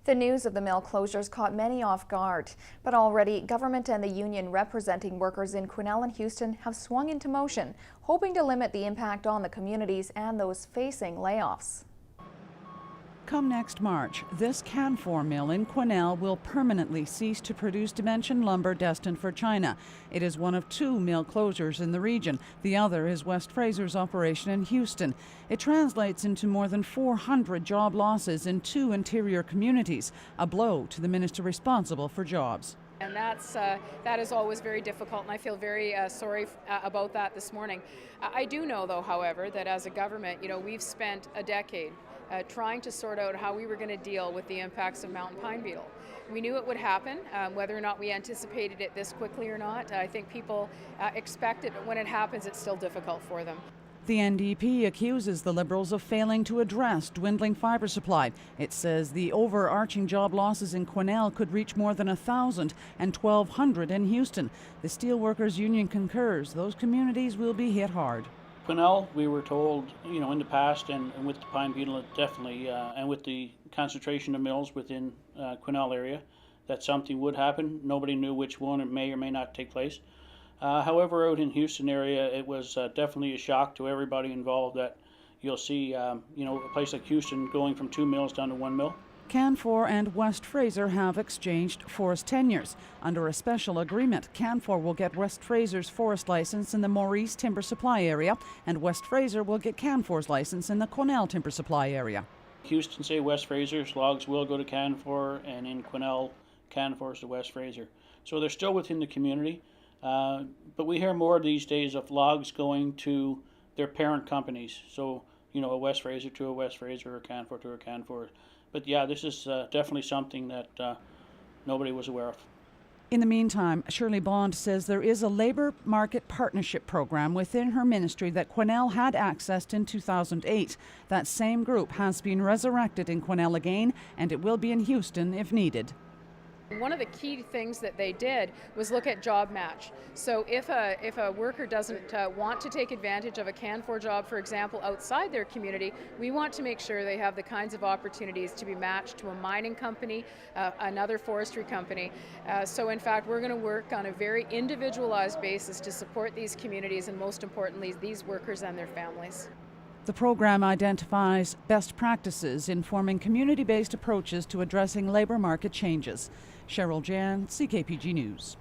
The news of the mill closures caught many off guard, but already government and the union representing workers in Quesnel and Houston have swung into motion, hoping to limit the impact on the communities and those facing layoffs. Come next March, this Canfor mill in Quesnel will permanently cease to produce dimension lumber destined for China. It is one of two mill closures in the region. The other is West Fraser's operation in Houston. It translates into more than 400 job losses in two interior communities, a blow to the minister responsible for jobs. And that is always very difficult, and I feel very sorry about that this morning. I do know, though, however, that as a government, we've spent a decade trying to sort out how we were going to deal with the impacts of mountain pine beetle. We knew it would happen, whether or not we anticipated it this quickly or not. I think people expect it, but when it happens, it's still difficult for them. The NDP accuses the Liberals of failing to address dwindling fibre supply. It says the overarching job losses in Quesnel could reach more than 1,000 and 1,200 in Houston. The Steelworkers Union concurs those communities will be hit hard. Quesnel, we were told, in the past, and with the pine beetle, it definitely, and with the concentration of mills within Quesnel area, that something would happen. Nobody knew which one. It may or may not take place. However, out in Houston area, it was definitely a shock to everybody involved that you'll see, a place like Houston going from 2 mills down to 1 mill. Canfor and West Fraser have exchanged forest tenures. Under a special agreement, Canfor will get West Fraser's forest license in the Maurice timber supply area, and West Fraser will get Canfor's license in the Quesnel timber supply area. Houston say West Fraser's logs will go to Canfor, and in Quesnel, Canfor's to West Fraser. So they're still within the community. But we hear more these days of logs going to their parent companies. So, a West Fraser to a West Fraser, or Canfor to a Canfor. But yeah, this is definitely something that nobody was aware of. In the meantime, Shirley Bond says there is a labour market partnership program within her ministry that Quesnel had accessed in 2008. That same group has been resurrected in Quesnel again, and it will be in Houston if needed. One of the key things that they did was look at job match. So if a worker doesn't want to take advantage of a Canfor job, for example, outside their community, we want to make sure they have the kinds of opportunities to be matched to a mining company, another forestry company. So in fact, we're going to work on a very individualized basis to support these communities and, most importantly, these workers and their families. The program identifies best practices in forming community-based approaches to addressing labour market changes. Cheryl Jan, CKPG News.